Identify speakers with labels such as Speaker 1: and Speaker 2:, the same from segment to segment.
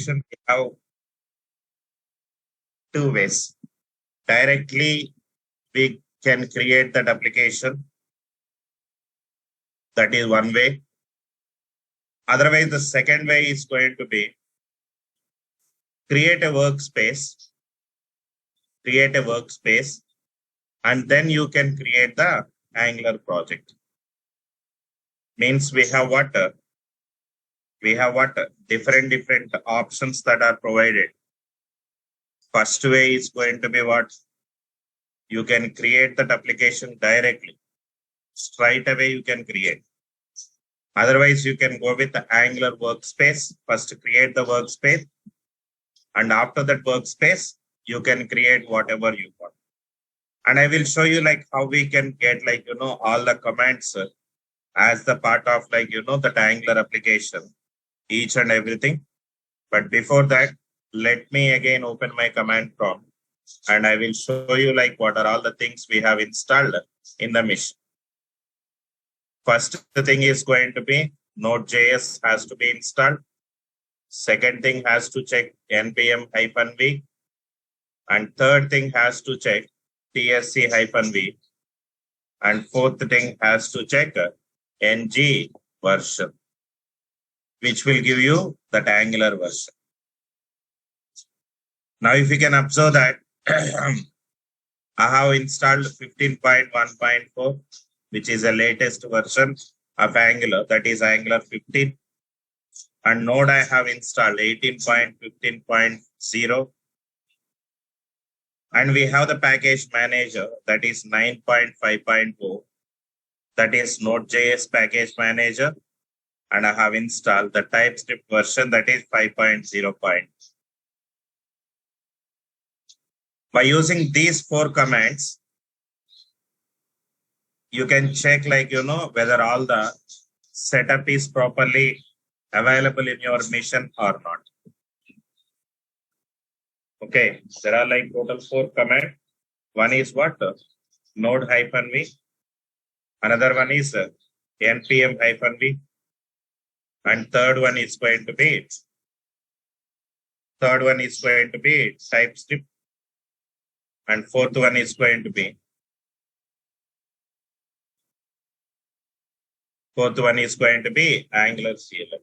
Speaker 1: application, we have two ways. Directly, we can create that application. That is one way. Otherwise, the second way is going to be create a workspace, and then you can create the Angular project. Means we have what? Different options that are provided. First way is going to be what? You can create that application directly. Straight away you can create. Otherwise, you can go with the Angular workspace. First create the workspace. And after that workspace, you can create whatever you want. And I will show you like how we can get like, all the commands as the part of like, that Angular application, each and everything. But before that, let me again open my command prompt and I will show you like what are all the things we have installed in the machine. First thing is going to be Node.js has to be installed. Second thing has to check npm-v. And third thing has to check tsc-v. And fourth thing has to check ng version, which will give you that Angular version. Now, if you can observe that, I have installed 15.1.4, which is the latest version of Angular, that is Angular 15. And Node I have installed 18.15.0. And we have the package manager, that is 9.5.0. That is Node.js package manager. And I have installed the TypeScript version, that is 5.0. By using these 4 commands, you can check like, whether all the setup is properly available in your mission or not. Okay, there are like total 4 commands. One is what? Node-v. Another one is npm-v. And third one is going to be TypeScript. And fourth one is going to be Angular CLI.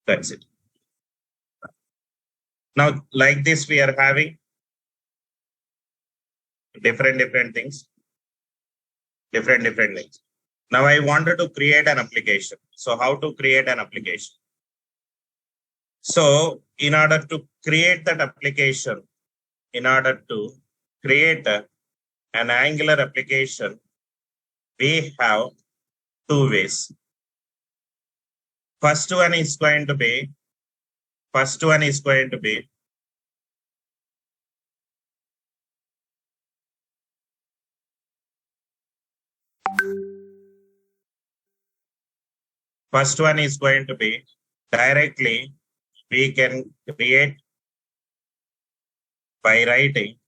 Speaker 1: That's it. Now, like this, we are having different things. Now, I wanted to create an application. So, how to create an application? So, in order to create that application, an Angular application, we have 2 ways. First one is going to be directly we can create by writing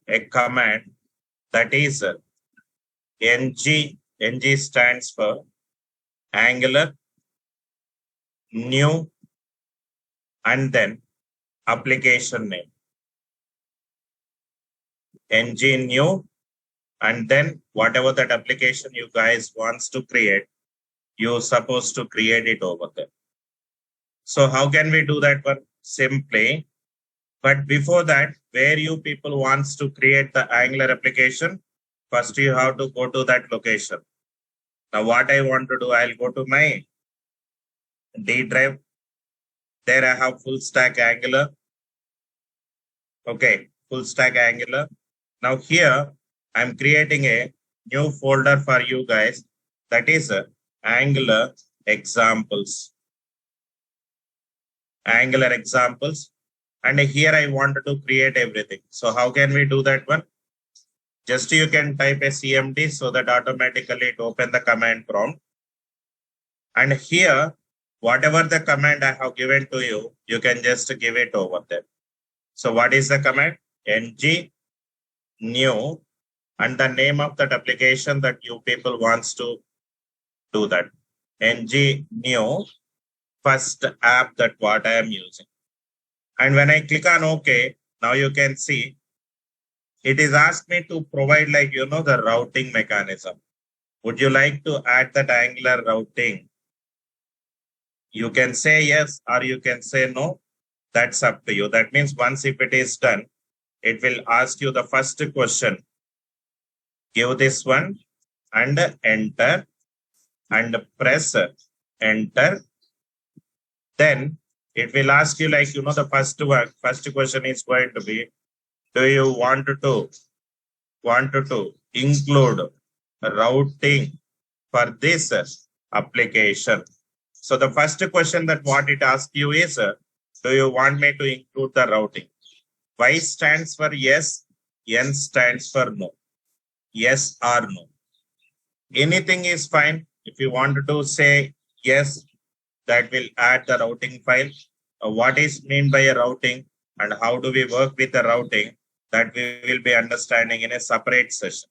Speaker 1: a command that is ng stands for Angular new and then application name. Ng new and then whatever that application you guys wants to create, you're supposed to create it over there. So how can we do that one? Simply, but before that, where you people wants to create the Angular application, first you have to go to that location. Now what I want to do, I'll go to my D drive. There I have full stack Angular. Okay, full stack Angular. Now here I'm creating a new folder for you guys. That is Angular examples. And here I wanted to create everything. So how can we do that one? Just you can type a CMD so that automatically it open the command prompt. And here, whatever the command I have given to you, you can just give it over there. So what is the command? ng new and the name of that application that you people wants to do that. ng new first app that what I am using. And when I click on OK, now you can see it is asked me to provide like, the routing mechanism. Would you like to add that Angular routing? You can say yes or you can say no. That's up to you. That means once if it is done, it will ask you the first question. Give this one and enter and press enter. Then it will ask you like, the first question is going to be, do you want to include routing for this application? So the first question that what it asks you is, do you want me to include the routing? Y stands for yes, N stands for no. Yes or no. Anything is fine. If you want to say yes, that will add the routing file. What is meant by a routing and how do we work with the routing, that we will be understanding in a separate session.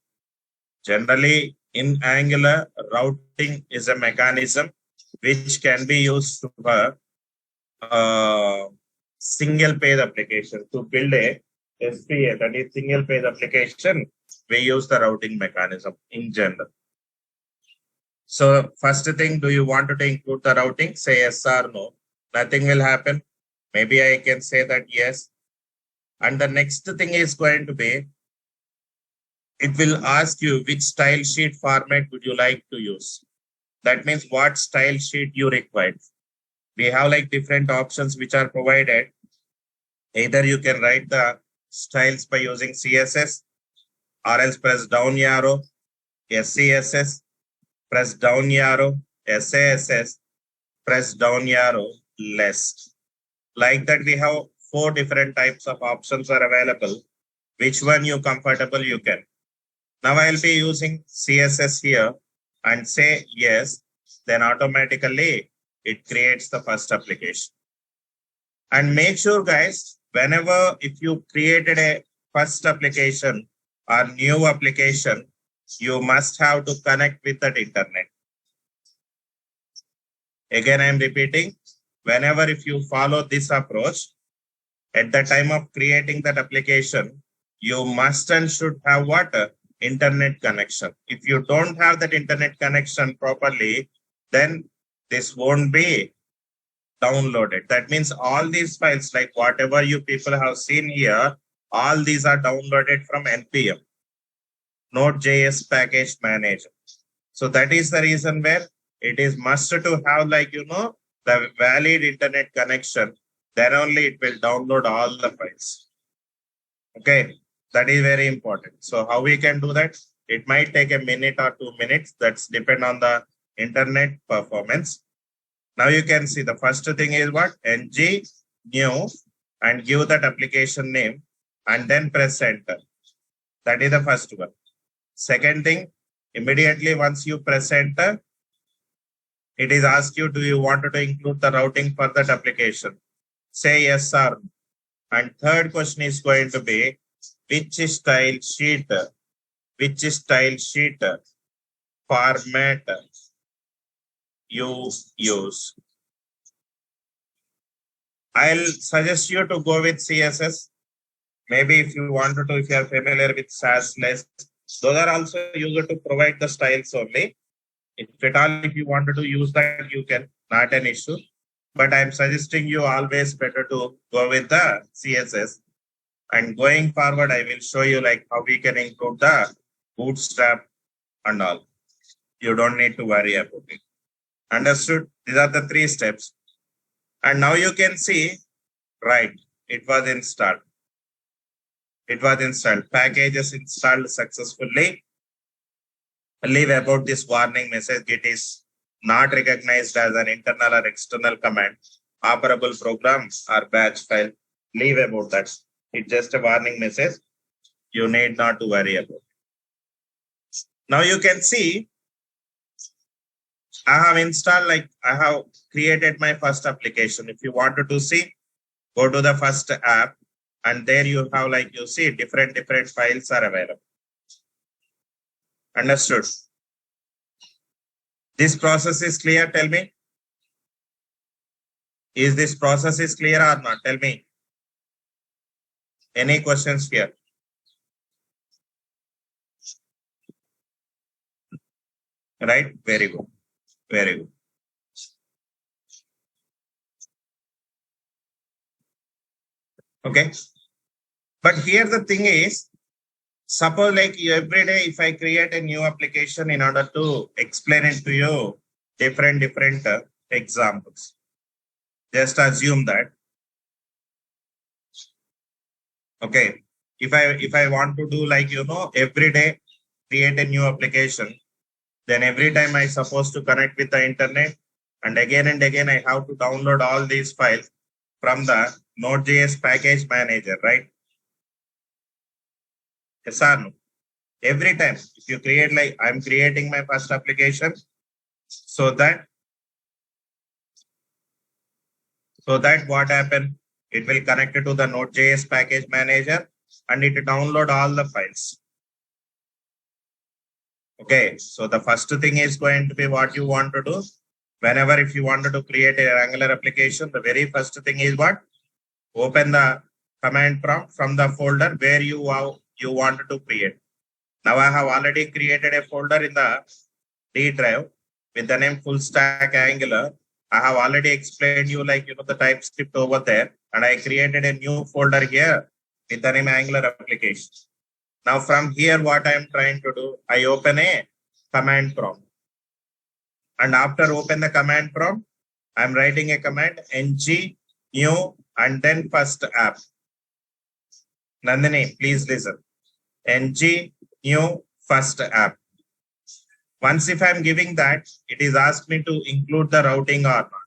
Speaker 1: Generally, in Angular, routing is a mechanism which can be used for single page application. To build a SPA, that is single page application, we use the routing mechanism in general. So first thing, do you want to include the routing? Say yes or no. Nothing will happen. Maybe I can say that yes. And the next thing is going to be, it will ask you which style sheet format would you like to use. That means what style sheet you require. We have like different options which are provided. Either you can write the styles by using CSS, or else press down arrow, SCSS, press down arrow, SASS, press down arrow, less. Like that, we have 4 different types of options are available. Which one you comfortable, you can. Now I'll be using CSS here and say yes, then automatically it creates the first application. And make sure guys, whenever if you created a first application or new application, you must have to connect with that internet. Again, I'm repeating, whenever if you follow this approach, at the time of creating that application, you must and should have what? Internet connection. If you don't have that internet connection properly, then this won't be downloaded. That means all these files, like whatever you people have seen here, all these are downloaded from NPM, Node.js package manager. So that is the reason where it is must to have like, the valid internet connection. Then only it will download all the files. Okay, that is very important. So how we can do that? It might take a minute or 2 minutes. That's depend on the internet performance. Now you can see the first thing is what? ng new and give that application name and then press enter. That is the first one. Second thing, immediately once you press enter, it is asked you, do you want to include the routing for that application? Say yes or no. And third question is going to be, which style sheet format you use. I'll suggest you to go with CSS. Maybe if you want to, if you are familiar with Sass less, those are also used to provide the styles only. If at all, if you wanted to use that, you can, not an issue. But I'm suggesting you always better to go with the CSS. And going forward, I will show you like how we can include the bootstrap and all. You don't need to worry about it. Understood? These are the 3 steps. And now you can see, right, it was installed. It was installed. Packages installed successfully. Leave about this warning message. It is not recognized as an internal or external command, operable program or batch file. Leave about that. It's just a warning message. You need not to worry about it. Now you can see, I have installed, like I have created my first application. If you wanted to see, go to the first app and there you have, like you see, different files are available. Understood? This process is clear, tell me. Is this process is clear or not? Tell me. Any questions here? Right? Very good. Very good. Okay. But here the thing is, suppose like every day, if I create a new application in order to explain it to you, different examples. Just assume that. Okay. If I want to do like, every day create a new application, then every time I supposed to connect with the internet, and again I have to download all these files from the Node.js package manager, right? Yes or no? Every time if you create, like I'm creating my first application, so that what happened, it will connect it to the Node.js package manager and it download all the files. Okay, so the first thing is going to be what you want to do. Whenever if you wanted to create an Angular application, the very first thing is what? Open the command prompt from the folder where you wanted to create. Now I have already created a folder in the D drive with the name full stack Angular. I have already explained you, like, the TypeScript over there, and I created a new folder here with the name Angular application. Now from here, what I am trying to do, I open a command prompt. And after open the command prompt, I'm writing a command ng new and then first app. Nandini, please listen. Ng new first app. Once if I'm giving that, it is asked me to include the routing or not.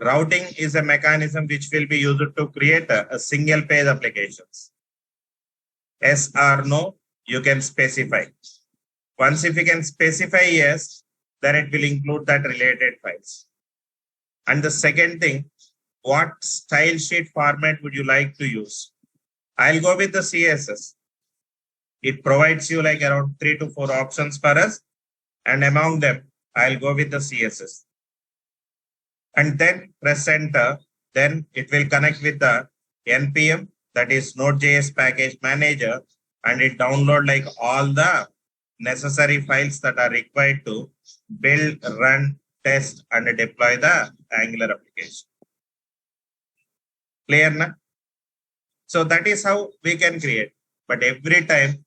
Speaker 1: Routing is a mechanism which will be used to create a single page applications. Yes or no, you can specify. Once if you can specify yes, then it will include that related files. And the second thing, what style sheet format would you like to use? I'll go with the CSS. It provides you like around 3 to 4 options for us. And among them, I'll go with the CSS. And then press enter. Then it will connect with the NPM, that is Node.js package manager. And it download like all the necessary files that are required to build, run, test, and deploy the Angular application. Clear na? So that is how we can create. But every time,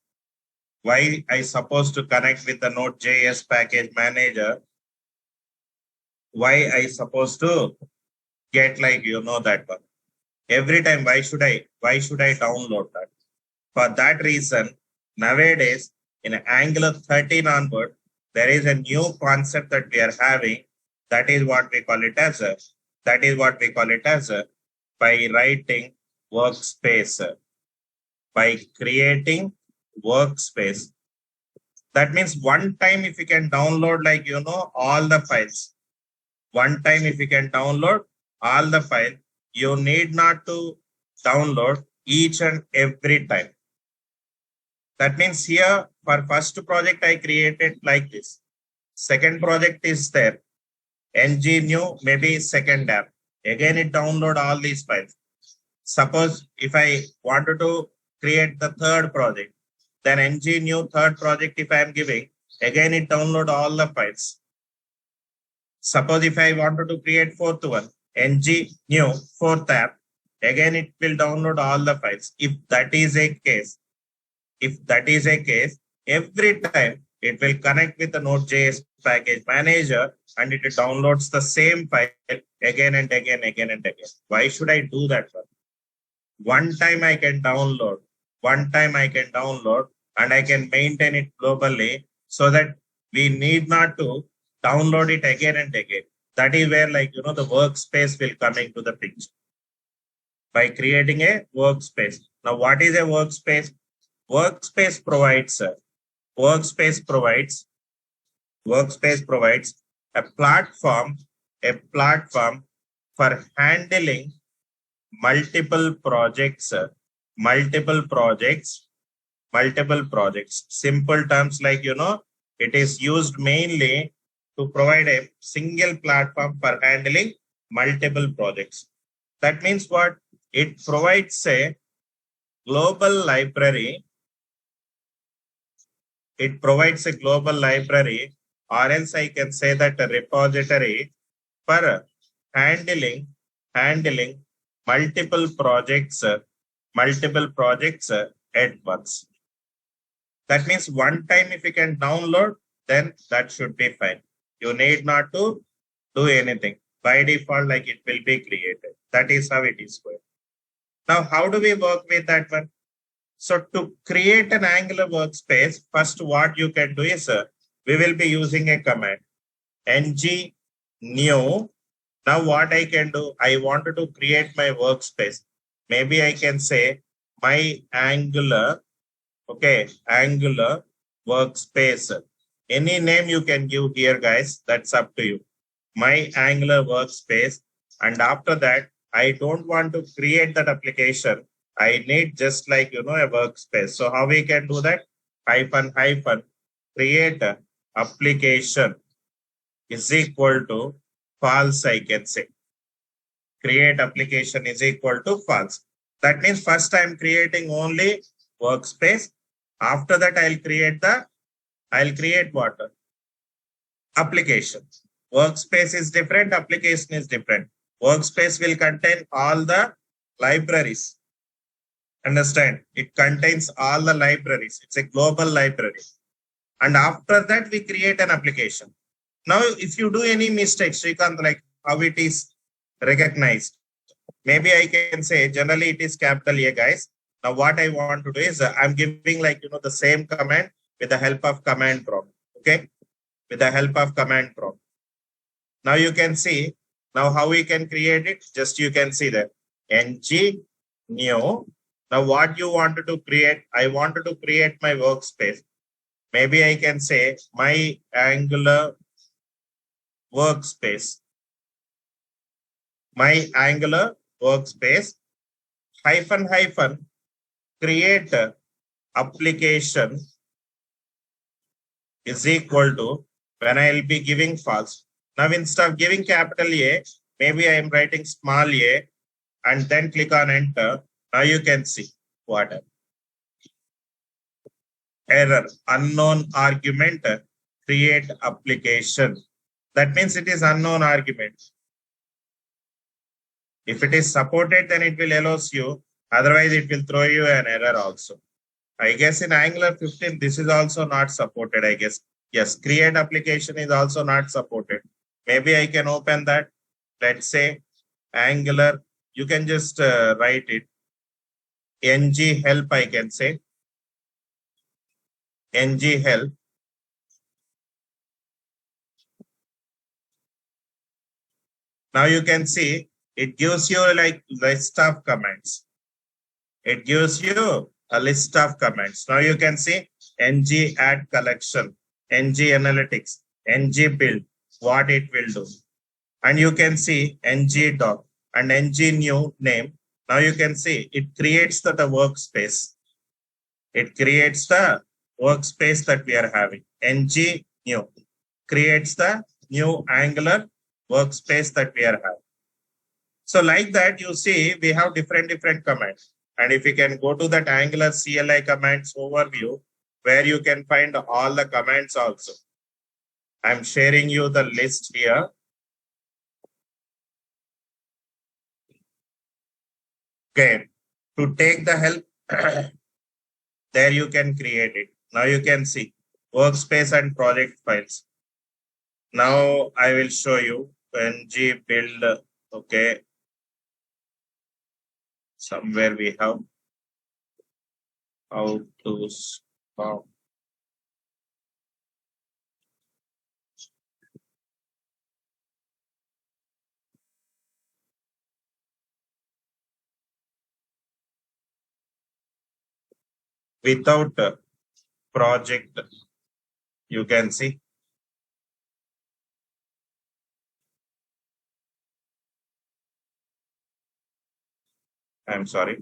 Speaker 1: why I supposed to connect with the Node.js package manager? Why I supposed to get like, that one? Every time, why should I download that? For that reason, nowadays in Angular 13 onward, there is a new concept that we are having. That is what we call it as by writing workspace, by creating workspace. That means one time if you can download like, all the files, one time if you can download all the file, you need not to download each and every time. That means here for first project, I created like this. Second project is there. ng new, maybe second app. Again, it download all these files. Suppose if I wanted to create the third project, then ng new third project, if I am giving, again, it download all the files. Suppose if I wanted to create fourth one, ng new fourth app, again, it will download all the files. If that is a case, every time it will connect with the Node.js package manager and it downloads the same file again and again. Why should I do that? One time I can download and I can maintain it globally so that we need not to download it again and again. That is where like, the workspace will come into the picture by creating a workspace. Now, what is a workspace? Workspace provides a platform for handling multiple projects, multiple projects. Simple terms like, it is used mainly to provide a single platform for handling multiple projects. That means what? It provides a global library. It provides a global library, or else I can say that a repository for handling multiple projects at once. That means one time if you can download, then that should be fine. You need not to do anything. By default, like it will be created. That is how it is going. Now, how do we work with that one? So to create an Angular workspace, first what you can do is we will be using a command ng new. Now what I can do, I wanted to create my workspace. Maybe I can say my Angular, okay, Angular workspace. Any name you can give here, guys. That's up to you. My Angular workspace. And after that, I don't want to create that application. I need just like, a workspace. So how we can do that? Hyphen, create application is equal to false, I can say. Create application is equal to false. That means first I'm creating only workspace. After that, I'll create what? Application. Workspace is different, application is different. Workspace will contain all the libraries. Understand? It contains all the libraries. It's a global library. And after that, we create an application. Now, if you do any mistakes, Srikanth, like how it is recognized, maybe I can say generally it is capital A, guys. Now, what I want to do is I'm giving like, the same command with the help of command prompt. Okay. With the help of command prompt. Now you can see now how we can create it. Just you can see that ng new. Now what you wanted to create, I wanted to create my workspace. Maybe I can say my Angular workspace. My Angular workspace hyphen create application is equal to when I'll be giving false. Now instead of giving capital A, maybe I am writing small a and then click on enter. Now you can see what error unknown argument create application. That means it is unknown argument. If it is supported, then it will allow you. Otherwise, it will throw you an error also. I guess in Angular 15, this is also not supported, I guess. Yes, create application is also not supported. Maybe I can open that. Let's say Angular, you can just write it. ng help, I can say. ng help. Now you can see it gives you like list of commands. It gives you a list of commands. Now you can see ng add collection, ng analytics, ng build, what it will do. And you can see ng doc and ng new name. Now you can see it creates the workspace. It creates the workspace that we are having. ng new creates the new Angular workspace that we are having. So like that, you see, we have different commands. And if you can go to that Angular CLI commands overview, where you can find all the commands also. I'm sharing you the list here. Okay, to take the help, there you can create it. Now you can see workspace and project files. Now I will show you ng build. Okay, somewhere we have how to stop. Without project, you can see. I'm sorry.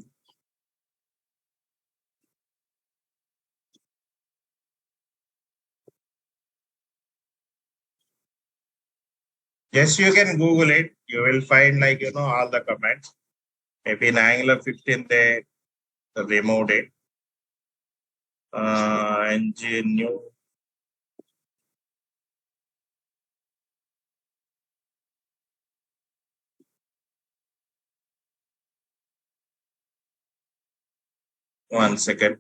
Speaker 1: Yes, you can Google it. You will find like, all the comments. Maybe in Angular 15, they removed it. New. One second.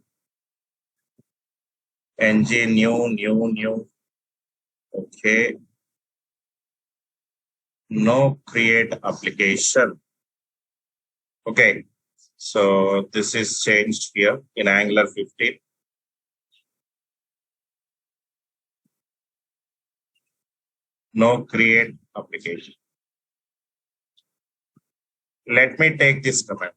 Speaker 1: New. Okay. No create application. Okay. So this is changed here in Angular 15. No create application. Let me take this command.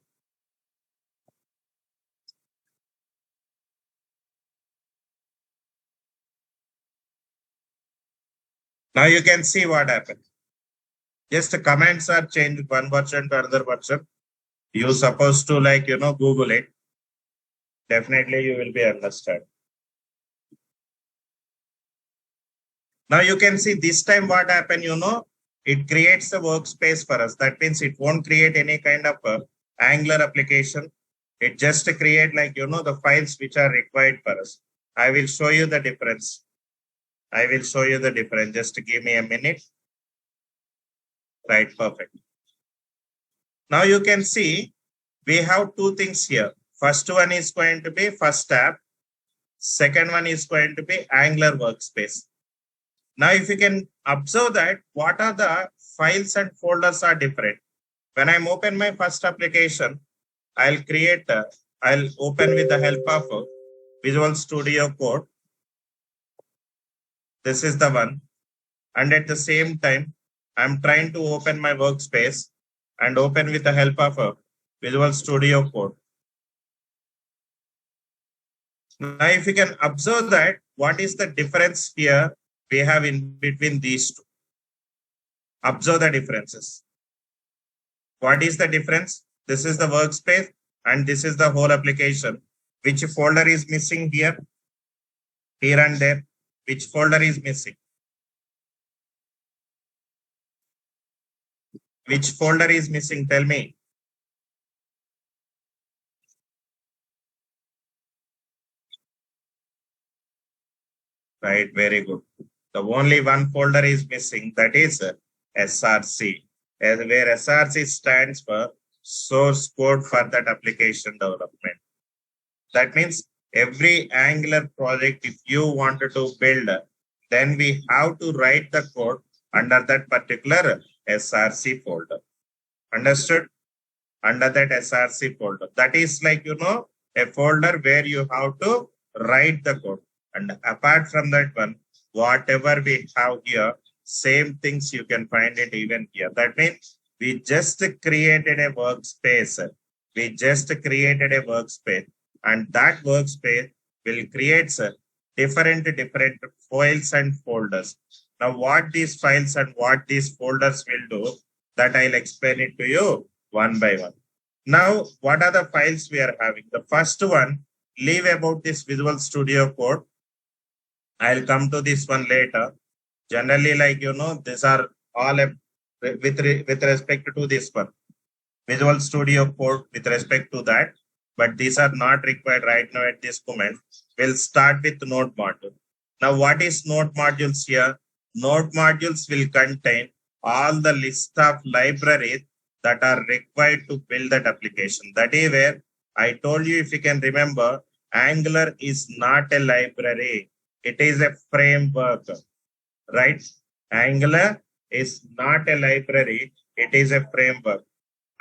Speaker 1: Now you can see what happened. Just the comments are changed one version to another version. You supposed to like, Google it. Definitely you will be understand. Now you can see this time what happened, it creates a workspace for us. That means it won't create any kind of Angular application. It just create like, the files which are required for us. I will show you the difference. I will show you the difference. Just give me a minute. Right, perfect. Now you can see we have two things here. First one is going to be first tab. Second one is going to be Angular workspace. Now, if you can observe that, what are the files and folders are different. When I'm open my first application, I'll open with the help of Visual Studio Code. This is the one. And at the same time, I'm trying to open my workspace and open with the help of Visual Studio Code. Now, if you can observe that, what is the difference here we have in between these two? Observe the differences. What is the difference? This is the workspace and this is the whole application. Which folder is missing here? Here and there. Which folder is missing? Which folder is missing? Tell me. Right, very good. The only one folder is missing, that is SRC, where SRC stands for source code for that application development. That means every Angular project, if you wanted to build, then we have to write the code under that particular SRC folder. Understood? Under that SRC folder. That is like, a folder where you have to write the code. And apart from that one, whatever we have here, same things you can find it even here. That means we just created a workspace. We just created a workspace. And that workspace will create different files and folders. Now, what these files and what these folders will do, that I'll explain it to you one by one. Now, what are the files we are having? The first one, leave about this Visual Studio Code. I'll come to this one later. Generally, like, these are all with respect to this one. Visual Studio Code with respect to that. But these are not required right now at this moment. We'll start with Node module. Now, what is Node modules here? Node modules will contain all the list of libraries that are required to build that application. That is where I told you, if you can remember, Angular is not a library. It is a framework, right? Angular is not a library. It is a framework.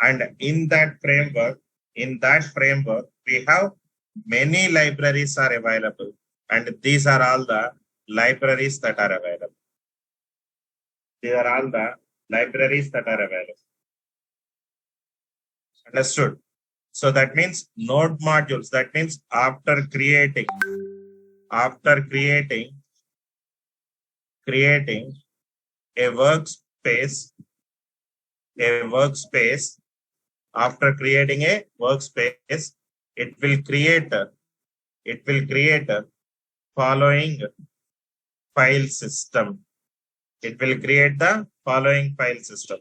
Speaker 1: And in that framework, we have many libraries are available. And these are all the libraries that are available. These are all the libraries that are available. Understood? So that means node modules. That means after creating a workspace, After creating a workspace, it will create following file system. It will create the following file system.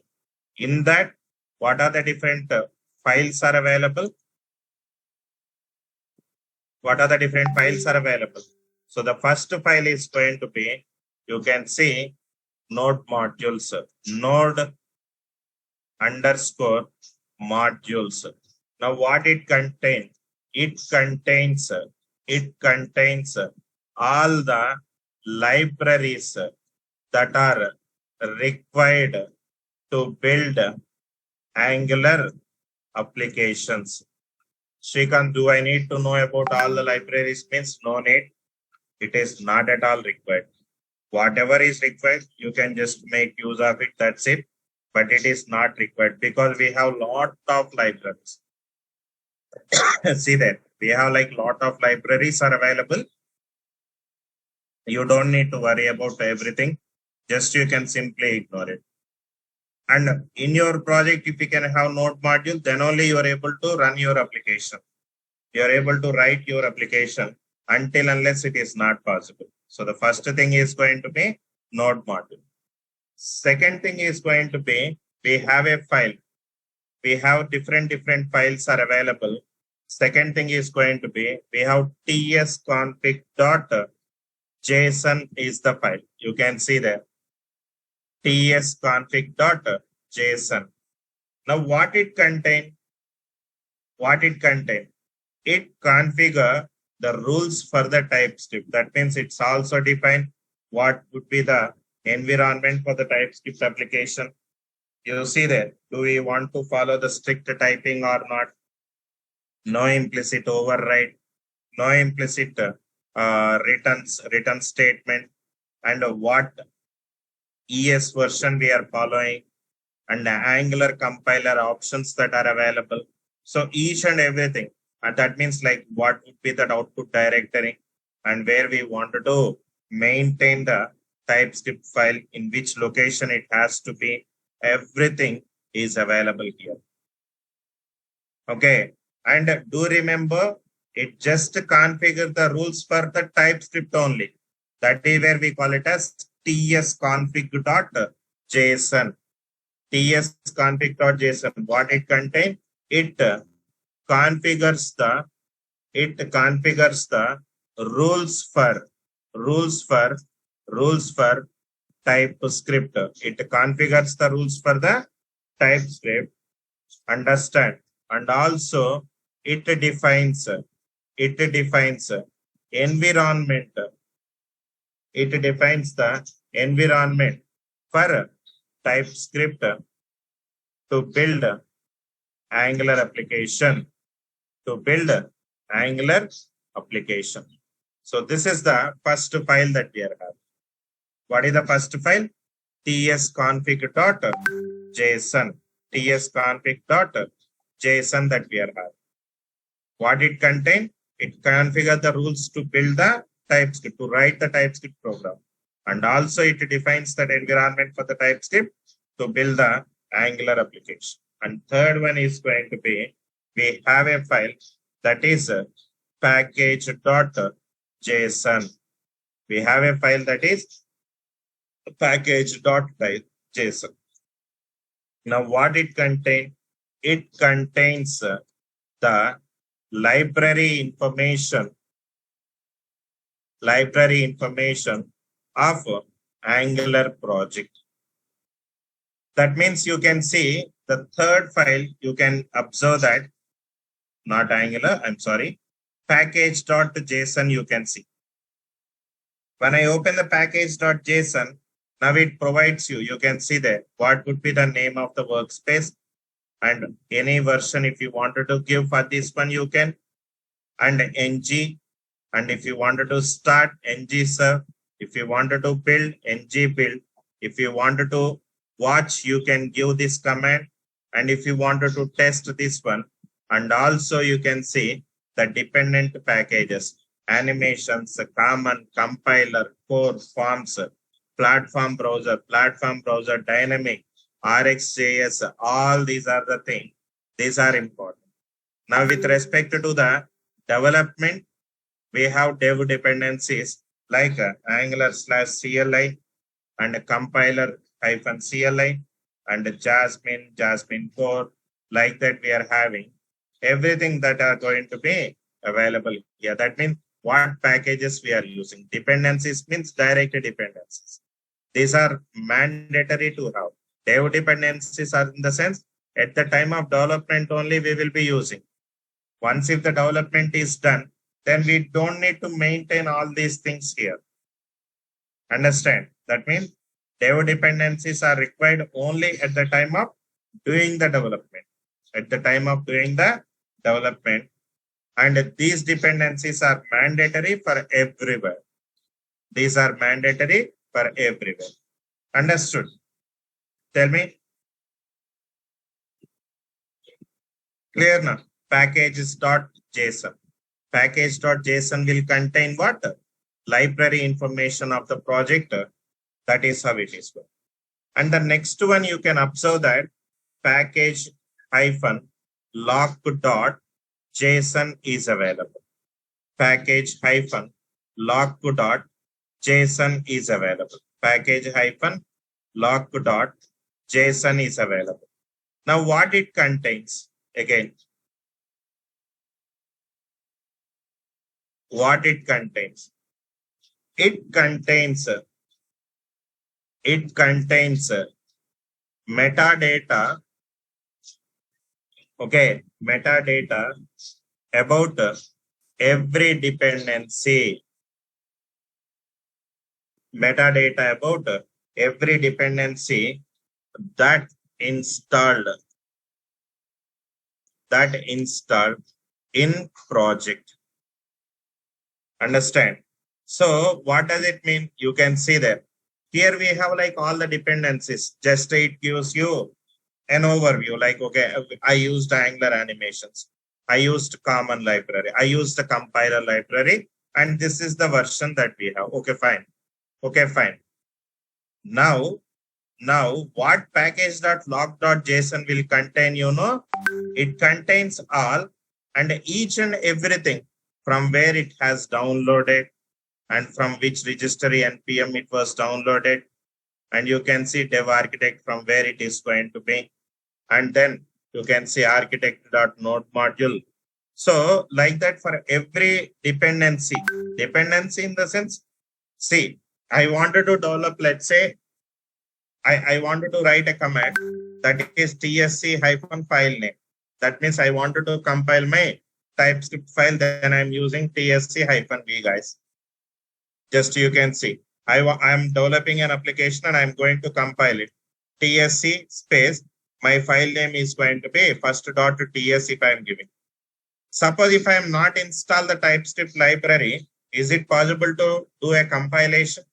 Speaker 1: In that, what are the different files are available? What are the different files are available? So the first file is going to be, you can see node modules, node underscore modules. Now what it contains? It contains all the libraries that are required to build Angular applications. Shrikant, do I need to know about all the libraries? Means no need. It is not at all required. Whatever is required, you can just make use of it. That's it. But it is not required because we have lot of libraries. See that we have like lot of libraries are available. You don't need to worry about everything. Just you can simply ignore it. And in your project, if you can have node module, then only you are able to run your application. You are able to write your application until unless it is not possible. So the first thing is going to be node module. Second thing is going to be, we have a file. We have different files are available. Second thing is going to be, we have tsconfig.json is the file. You can see there. tsconfig.json. Now what it contain? It configure the rules for the TypeScript. That means it's also defined what would be the environment for the TypeScript application. You see there, do we want to follow the strict typing or not? No implicit override, no implicit return statement, and what ES version we are following, and the Angular compiler options that are available. So each and everything, and that means like what would be that output directory and where we wanted to maintain the TypeScript file, in which location it has to be. Everything is available here. Okay. And do remember, it just configure the rules for the TypeScript only. That is where we call it as tsconfig.json. tsconfig.json. What it contains? It configures the rules for TypeScript. It configures the rules for the TypeScript. Understand? And also it defines environment. It defines the environment for TypeScript to build Angular application. So this is the first file that we are having. What is the first file? tsconfig.json. tsconfig.json that we are having. What it contains? It configures the rules to build the TypeScript, to write the TypeScript program. And also it defines that environment for the TypeScript to build the Angular application. And third one is going to be, we have a file that is package.json. We have a file that is package.json. Now what it contains? It contains the library information of Angular project. That means you can see the third file, you can observe that, not Angular, I'm sorry, package.json you can see. When I open the package.json, now it provides you can see there, what would be the name of the workspace, and any version if you wanted to give for this one, you can, and ng, and if you wanted to start, ng serve, if you wanted to build, ng build, if you wanted to watch, you can give this command, and if you wanted to test this one, and also you can see the dependent packages, animations, common, compiler, core, forms, platform browser, dynamic, RxJS, all these are the things These are important. Now, with respect to the development, we have dev dependencies like Angular / CLI and compiler -CLI and Jasmine core, like that we are having everything that are going to be available here. That means what packages we are using. Dependencies means direct dependencies. These are mandatory to have. Dev dependencies are in the sense at the time of development only we will be using. Once if the development is done, then we don't need to maintain all these things here. Understand? That means dev dependencies are required only at the time of doing the development. At the time of doing the development. And these dependencies are mandatory for everywhere. These are mandatory for everywhere. Understood? Tell me. Clear now? Packages.json. Package.json will contain what? Library information of the project. That is how it is. And the next one you can observe that package-lock.json is available. Package-lock.json is available. Package-lock.json is available. Now what it contains? Again, what it contains? It contains metadata, okay, metadata about every dependency. Metadata about every dependency that installed in project. Understand? So what does it mean? You can see that here we have like all the dependencies. Just it gives you an overview. Like, okay, I used Angular animations. I used common library. I used the compiler library. And this is the version that we have. Okay, fine. Okay, fine. Now what package.lock.json will contain, you know, it contains all and each and everything from where it has downloaded and from which registry npm it was downloaded. And you can see dev architect from where it is going to be. And then you can see architect.node module. So like that for every dependency in the sense, see, I wanted to develop, let's say, I wanted to write a command that is tsc-file name. That means I wanted to compile my TypeScript file, then I'm using tsc-v, guys. Just you can see, I'm developing an application and I'm going to compile it. tsc space, my file name is going to be first.ts if I'm giving. Suppose if I am not install the TypeScript library, is it possible to do a compilation?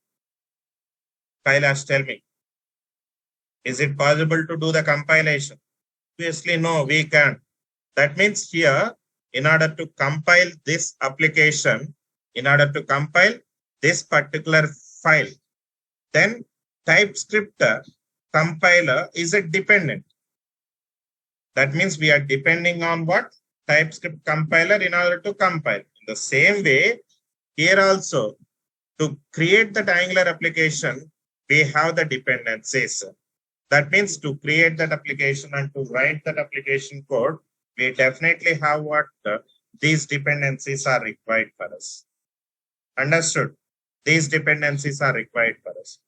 Speaker 1: Kailash, tell me. Is it possible to do the compilation? Obviously, no, we can't. That means here, in order to compile this application, in order to compile this particular file, then TypeScript compiler is a dependent. That means we are depending on what? TypeScript compiler in order to compile. In the same way, here also, to create the Angular application, we have the dependencies. That means to create that application and to write that application code, we definitely have what these dependencies are required for us. Understood? These dependencies are required for us.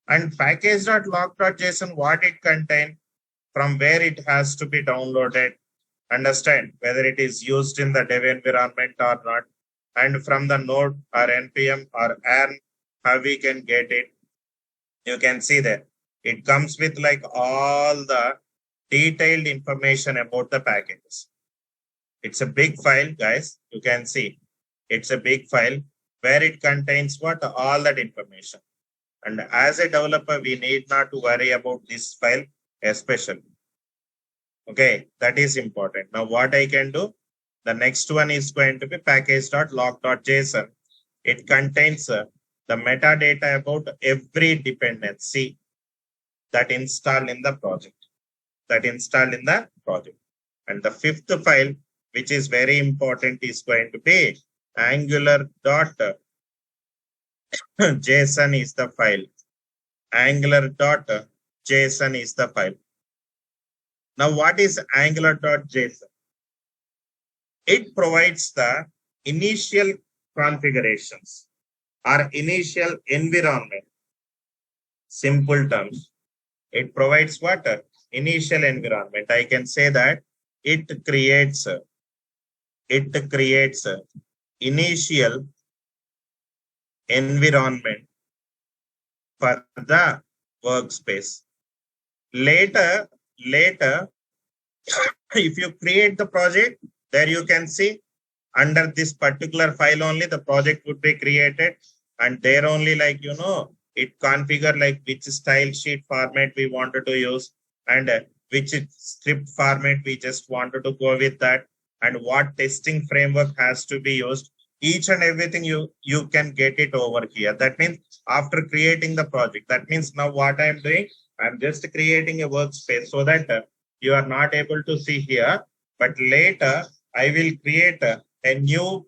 Speaker 1: And package.lock.json, what it contains, from where it has to be downloaded, understand whether it is used in the dev environment or not, and from the node or npm or ARM, how we can get it. You can see that it comes with like all the detailed information about the packages. It's a big file, guys. You can see it's a big file where it contains what? All that information. And as a developer, we need not to worry about this file especially. Okay, that is important. Now what I can do, the next one is going to be package.lock.json. It contains the metadata about every dependency that installed in the project. And the fifth file, which is very important, is going to be angular.json is the file. Angular.json is the file. Now, what is angular.json? It provides the initial configurations or initial environment. Simple terms. It provides what? Initial environment. I can say that it creates initial environment for the workspace. Later, if you create the project, there you can see under this particular file only the project would be created, and there only, like, it configure like which style sheet format we wanted to use, and which script format we just wanted to go with that, and what testing framework has to be used. Each and everything you can get it over here. That means after creating the project, that means now what I'm doing, I'm just creating a workspace so that you are not able to see here, but later I will create a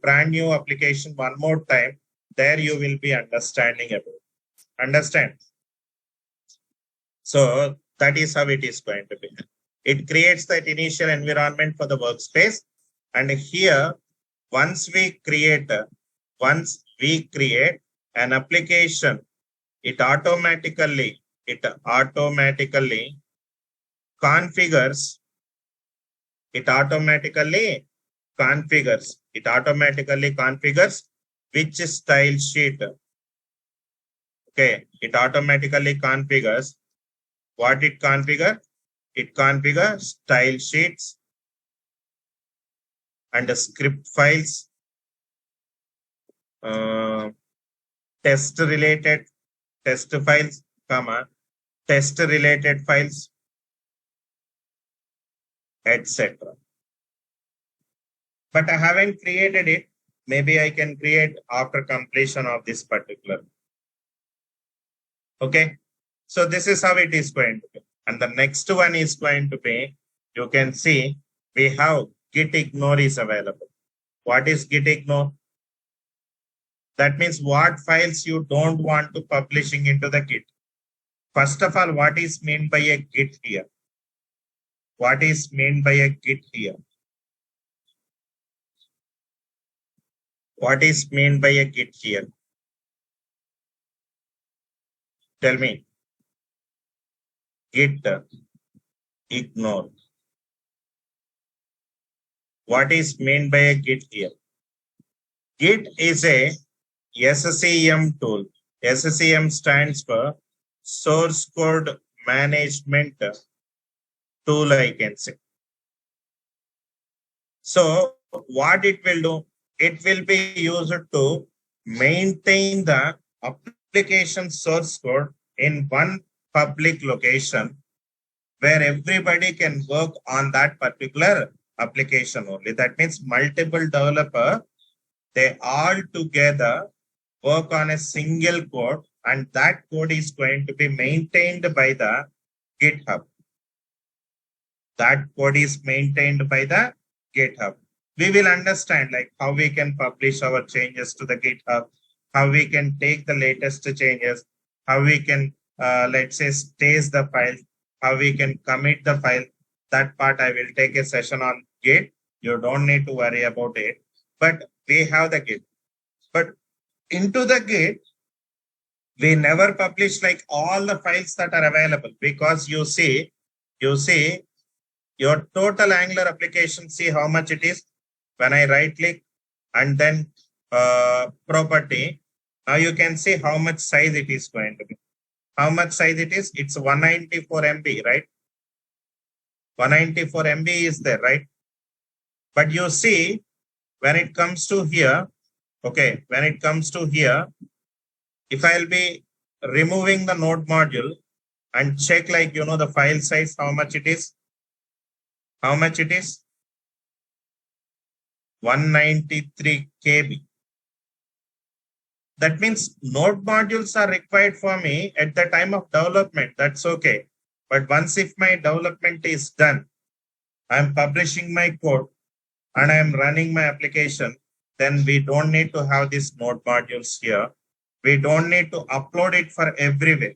Speaker 1: brand new application one more time. There you will be understanding about. Understand? So that is how it is going to be. It creates that initial environment for the workspace. And here, once we create an application, it automatically configures which style sheet. Okay, it automatically configures what it configure. It configures style sheets and the script files, test files, test related files, etc. But I haven't created it. Maybe I can create after completion of this particular. Okay, so this is how it is going to be. And the next one is going to be, you can see we have git ignore is available. What is git ignore? That means what files you don't want to publishing into the git. First of all, what is meant by a git here? What is meant by a git here? What is meant by a git here? Tell me. Git ignore. What is meant by a git here? Git is a SCM tool. SCM stands for source code management tool, I can say. So what it will do? It will be used to maintain the application source code in one public location where everybody can work on that particular application only. That means multiple developers, they all together work on a single code, and that code is going to be maintained by the GitHub. That code is maintained by the GitHub. We will understand like how we can publish our changes to the GitHub, how we can take the latest changes, how we can, let's say, stage the file, how we can commit the file. That part I will take a session on Git. You don't need to worry about it. But we have the Git. But into the Git, we never publish like all the files that are available, because you see your total Angular application, see how much it is. When I right click and then property, now you can see how much size it is going to be. How much size it is? It's 194 MB, right? 194 MB is there, right? But you see, when it comes to here, okay, when it comes to here, if I'll be removing the node module and check like, the file size, how much it is? How much it is? 193 KB. That means node modules are required for me at the time of development. That's okay. But once if my development is done, I'm publishing my code and I'm running my application, then we don't need to have these node modules here. We don't need to upload it for everywhere.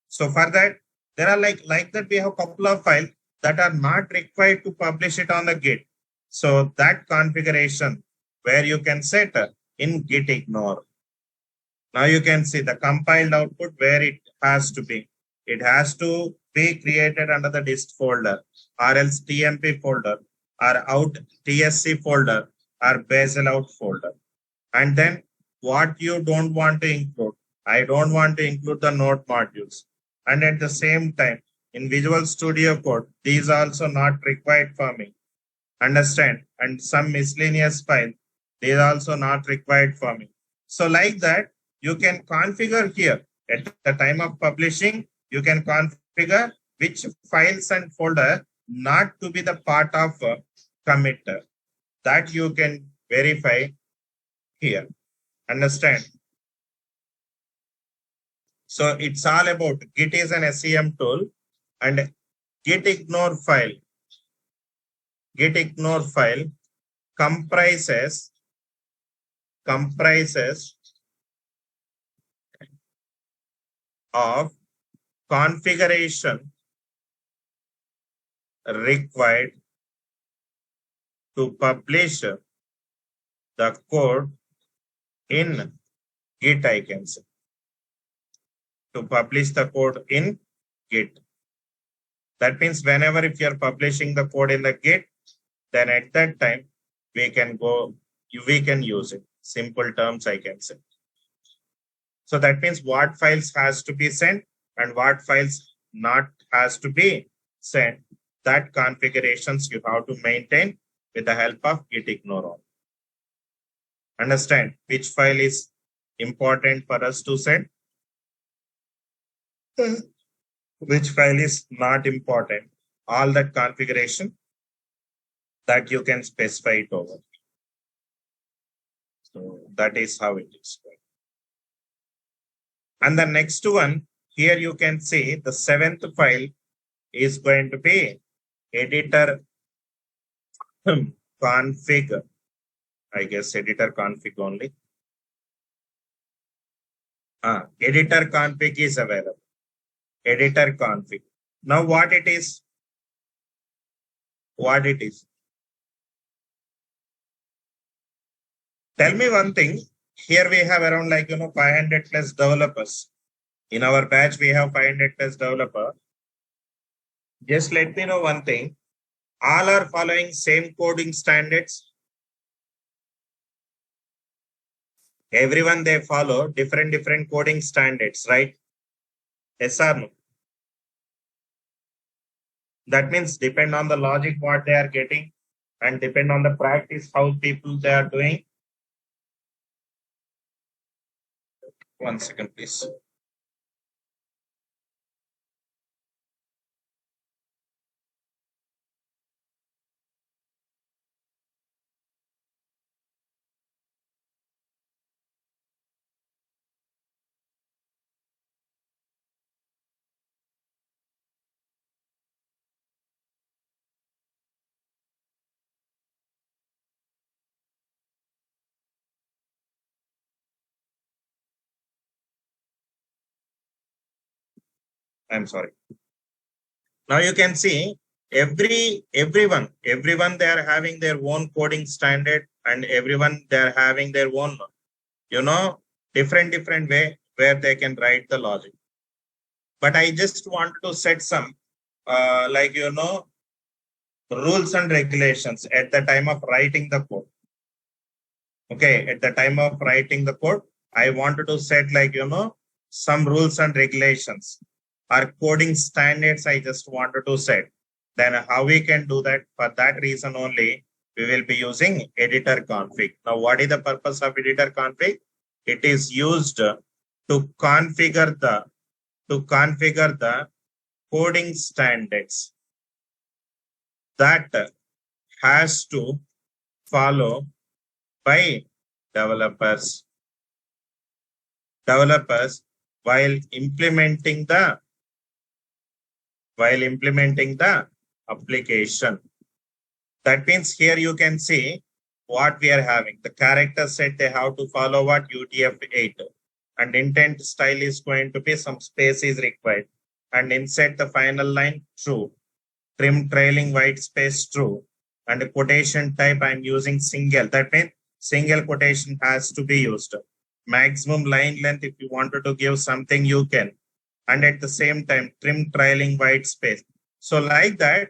Speaker 1: So for that, there are like that we have a couple of files that are not required to publish it on the Git. So that configuration where you can set in git ignore. Now you can see the compiled output where it has to be. It has to be created under the dist folder or else tmp folder or out tsc folder or bazel out folder. And then what you don't want to include, I don't want to include the node modules. And at the same time, in Visual Studio Code, these are also not required for me. Understand? And some miscellaneous file, they are also not required for me. So like that, you can configure here at the time of publishing, you can configure which files and folder not to be the part of commit. That you can verify here. Understand? So it's all about Git is an SCM tool and git ignore file comprises of configuration required to publish the code in Git, I can say. To publish the code in Git. That means whenever if you're publishing the code in the Git, then at that time we can use it. Simple terms I can say. So that means what files has to be sent and what files not has to be sent. That configurations you have to maintain with the help of git ignore all. Understand which file is important for us to send, which file is not important. All that configuration that you can specify it over. So that is how it is. And the next one, here you can see the 7th file is going to be editor config. I guess editor config only. Editor config is available. Editor config. Now what it is? What it is? Tell me one thing. Here we have around 500 plus developers. In our batch, we have 500 plus developer. Just let me know one thing. All are following same coding standards. Everyone they follow different coding standards, right? Yes or no? That means depend on the logic what they are getting and depend on the practice how people they are doing. 1 second, please. I'm sorry. Now you can see everyone they are having their own coding standard and everyone they are having their own different way where they can write the logic. But I just want to set some rules and regulations at the time of writing the code. Okay, at the time of writing the code, I wanted to set some rules and regulations or coding standards I just wanted to set. Then how we can do that? For that reason only, we will be using editor config. Now, what is the purpose of editor config? It is used to configure the coding standards that has to follow by developers while implementing the application. That means here you can see what we are having. The character set, they have to follow what UTF-8. And intent style is going to be some space is required. And inside the final line, true. Trim trailing white space, true. And the quotation type, I'm using single. That means single quotation has to be used. Maximum line length, if you wanted to give something, you can. And at the same time, trim trailing white space. So like that,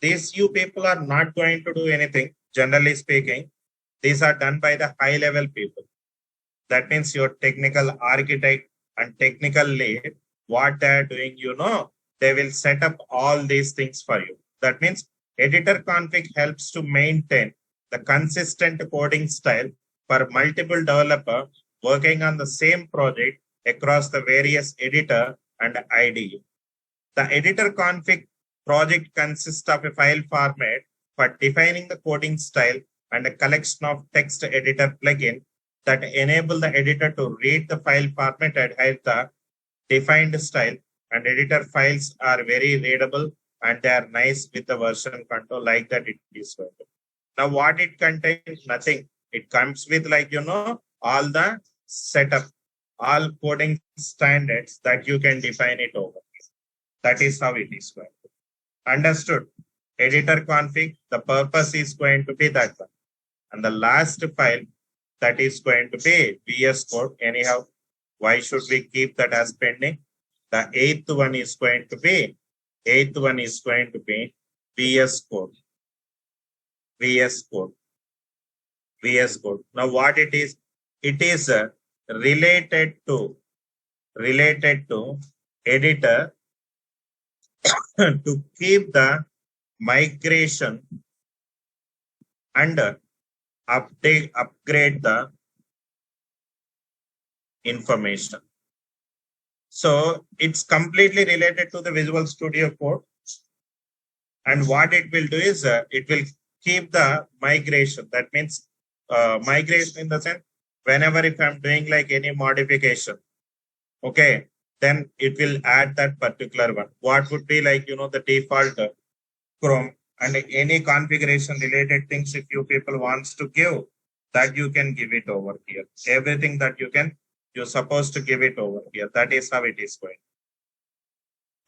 Speaker 1: these you people are not going to do anything, generally speaking. These are done by the high level people. That means your technical architect and technical lead, what they are doing, they will set up all these things for you. That means editor config helps to maintain the consistent coding style for multiple developers working on the same project across the various editor and IDE. The editor config project consists of a file format for defining the coding style and a collection of text editor plugin that enable the editor to read the file format and hide the defined style. And editor files are very readable and they are nice with the version control like that it is. Now what it contains? Nothing. It comes with all the setup, all coding standards that you can define it over. That is how it is going. Understood? Editor config, the purpose is going to be that one. And the last file that is going to be VS Code. Anyhow, why should we keep that as pending? The eighth one is going to be VS Code. VS Code. VS Code. Now what it is? It is related to editor to keep the migration and upgrade the information. So it's completely related to the Visual Studio Code. And what it will do is it will keep the migration. That means migration in the sense, whenever if I'm doing like any modification, okay, then it will add that particular one. What would be like, the default Chrome and any configuration related things if you people wants to give, that you can give it over here. Everything that you're supposed to give it over here. That is how it is going.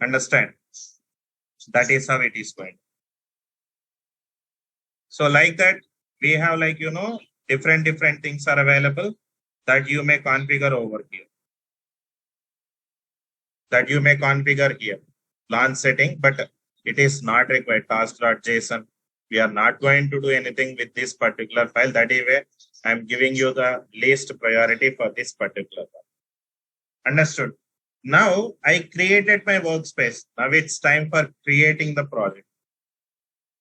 Speaker 1: Understand? That is how it is going. So like that, we have different things are available that you may configure over here. That you may configure here. Launch setting, but it is not required. Task.json. We are not going to do anything with this particular file. That is where I'm giving you the least priority for this particular one. Understood? Now I created my workspace. Now it's time for creating the project.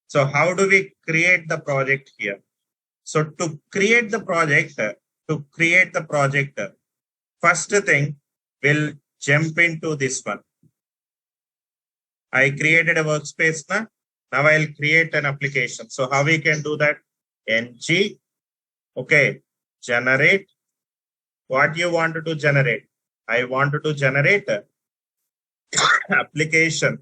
Speaker 1: So how do we create the project here? So to create the project, first thing we'll jump into this one. I created a workspace now. Now I'll create an application. So how we can do that? Ng, okay, generate. What you wanted to generate? I wanted to generate application.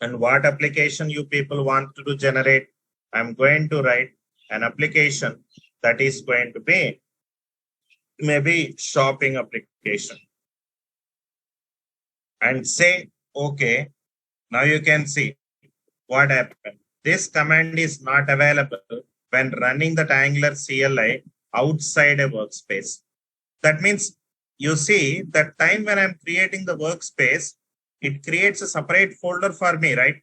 Speaker 1: And what application you people want to generate? I'm going to write an application that is going to be maybe shopping application. And say, okay, now you can see what happened. This command is not available when running that Angular CLI outside a workspace. That means you see that time when I'm creating the workspace, it creates a separate folder for me, right?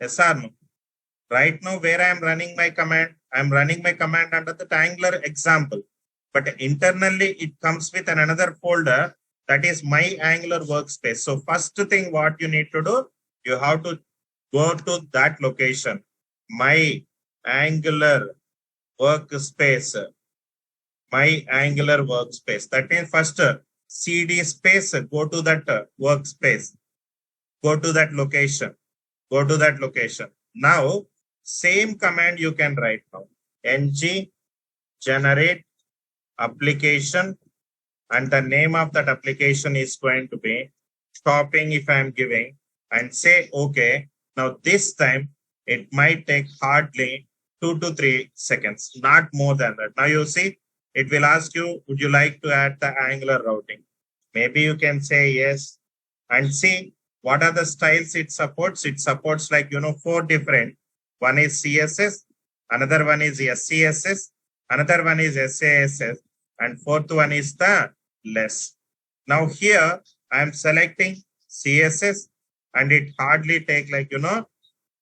Speaker 1: Yes or no? Right now, where I am running my command, I'm running my command under the Angular example. But internally, it comes with another folder that is my Angular workspace. So first thing what you need to do, you have to go to that location, my Angular workspace. My Angular workspace. That means first CD space, go to that workspace. Go to that location. Go to that location. Now, same command you can write now. Ng generate application, and the name of that application is going to be shopping if I'm giving, and say okay. Now this time it might take hardly 2 to 3 seconds, not more than that. Now you see, it will ask you, would you like to add the Angular routing? Maybe you can say yes, and see what are the styles it supports. It supports like, 4 different. One is CSS, another one is SCSS, another one is SASS, and fourth one is the less. Now here I am selecting CSS, and it hardly take like,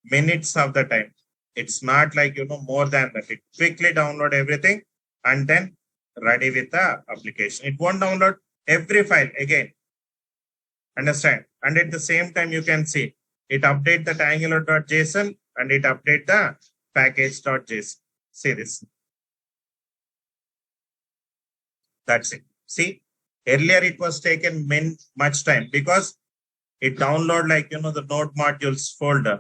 Speaker 1: minutes of the time. It's not like, more than that. It quickly download everything and then ready with the application. It won't download every file again. Understand? And at the same time, you can see it update that angular.json and it update the package.json. See this. That's it. See, earlier it was taken much time because it download like, the node modules folder,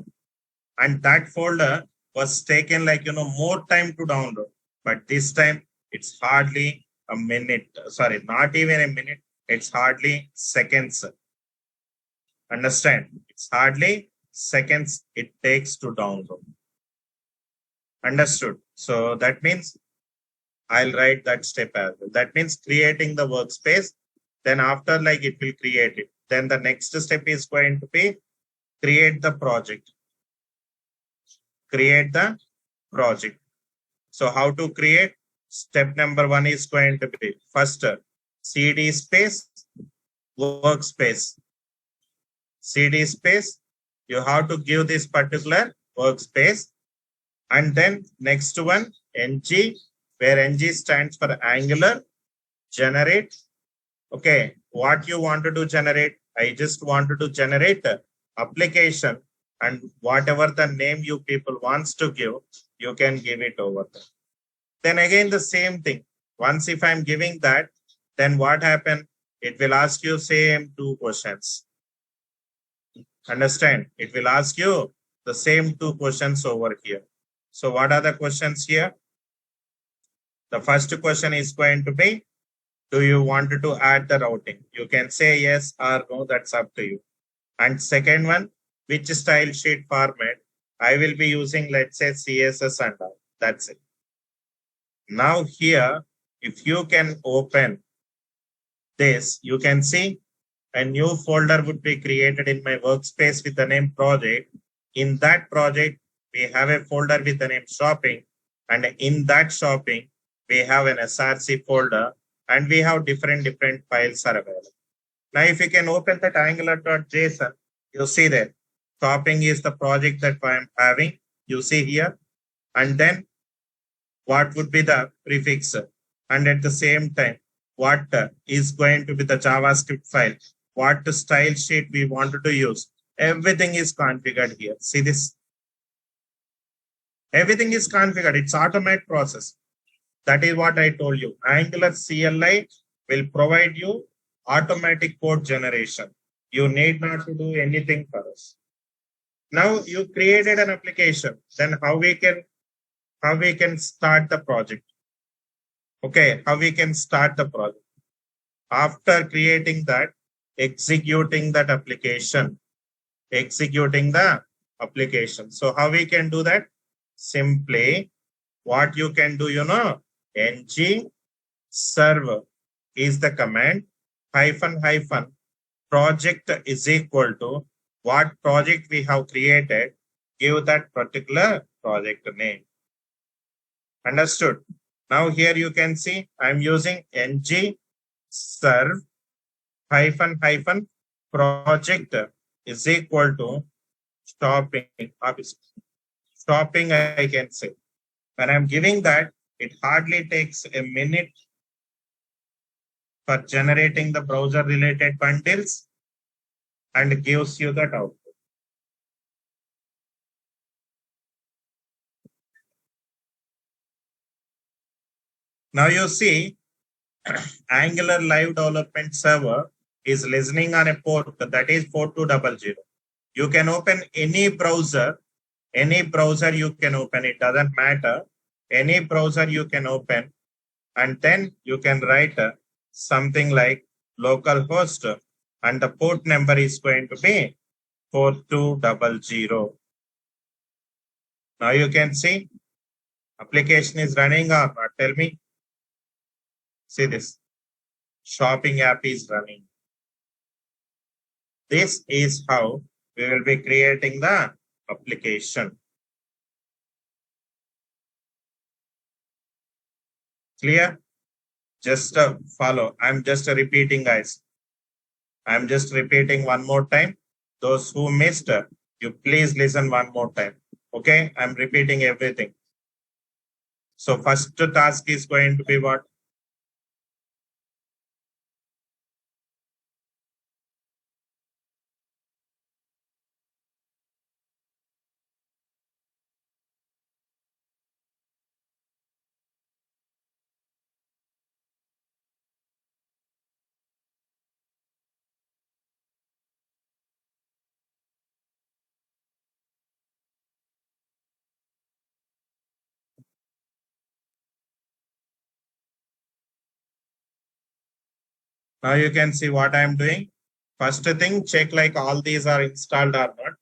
Speaker 1: and that folder was taken like, more time to download. But this time it's hardly a minute. Sorry, not even a minute. It's hardly seconds. Understand? It's hardly seconds it takes to download. Understood? So that means I'll write that step as well. That means creating the workspace. Then after like it will create it. Then the next step is going to be create the project. Create the project. So how to create? Step number 1 is going to be first CD space workspace. CD space, you have to give this particular workspace, and then next one ng, where ng stands for Angular generate. Okay, what you want to generate? I just wanted to generate a application, and whatever the name you people wants to give, you can give it over there. Then again the same thing. Once if I'm giving that, then what happen? It will ask you same 2 questions. Understand? It will ask you the same 2 questions over here. So what are the questions here? The first question is going to be, do you want to add the routing? You can say yes or no, that's up to you. And second one, which style sheet format? I will be using, let's say, CSS and all. That's it. Now here, if you can open this, you can see a new folder would be created in my workspace with the name project. In that project, we have a folder with the name shopping. And in that shopping, we have an SRC folder, and we have different files are available. Now, if you can open that angular.json, you see that shopping is the project that I am having. You see here. And then what would be the prefix? And at the same time, what is going to be the JavaScript file? What style sheet we wanted to use? Everything is configured here. See this? Everything is configured. It's automatic process. That is what I told you. Angular CLI will provide you automatic code generation. You need not to do anything for us. Now you created an application. Then how we can start the project? Okay, how we can start the project? After creating that, executing that application. Executing the application. So how we can do that? Simply what you can do, ng server is the command, -- project is equal to what project we have created, give that particular project name. Understood? Now here you can see I'm using ng serve -- project is equal to stopping. Stopping, I can say. When I'm giving that, it hardly takes a minute for generating the browser related bundles and gives you that output. Now you see Angular Live Development Server is listening on a port that is 4200. You can open any browser you can open, it doesn't matter. Any browser you can open, and then you can write something like localhost, and the port number is going to be 4200. Now you can see application is running or not. Tell me. See this. Shopping app is running. This is how we will be creating the application. Clear? Just follow. I'm just repeating, guys. I'm just repeating one more time. Those who missed, you please listen one more time. Okay? I'm repeating everything. So first task is going to be what? Now you can see what I'm doing. First thing, check like all these are installed or not.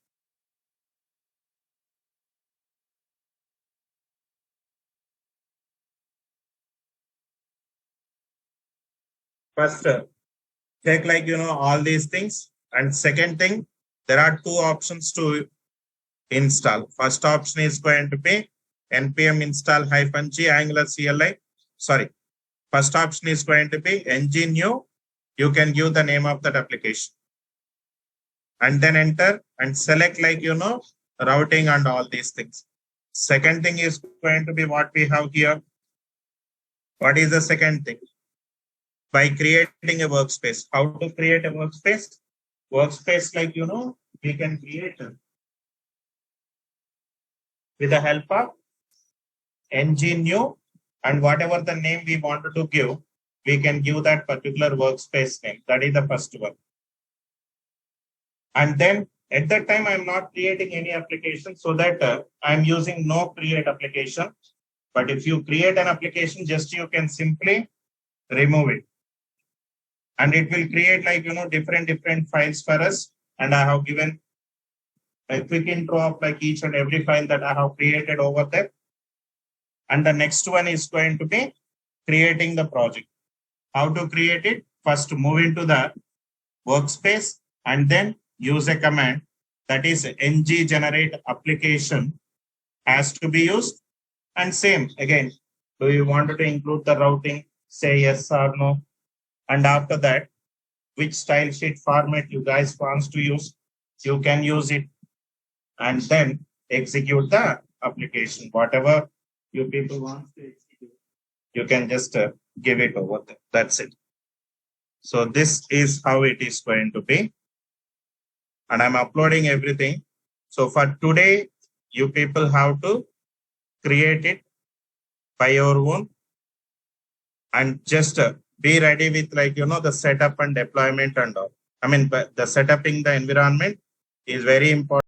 Speaker 1: First, check like, all these things. And second thing, there are two options to install. First option is going to be npm install -g angular CLI. Sorry. First option is going to be ng new. You can give the name of that application. And then enter and select like, routing and all these things. Second thing is going to be what we have here. What is the second thing? By creating a workspace. How to create a workspace? Workspace like, we can create with the help of ng new, and whatever the name we wanted to give, we can give that particular workspace name. That is the first one. And then at that time, I'm not creating any application, so that I'm using no create application. But if you create an application, just you can simply remove it. And it will create like, different files for us. And I have given a quick intro of like each and every file that I have created over there. And the next one is going to be creating the project. How to create it? First, move into the workspace and then use a command that is ng generate application has to be used. And same again, do you want to include the routing? Say yes or no. And after that, which style sheet format you guys wants to use, you can use it. And then execute the application. Whatever you people want to execute, you can just give it over there. That's it. So this is how it is going to be. And I'm uploading everything. So for today, you people have to create it by your own. And just be ready with like, the setup and deployment and all. I mean, the setuping the environment is very important.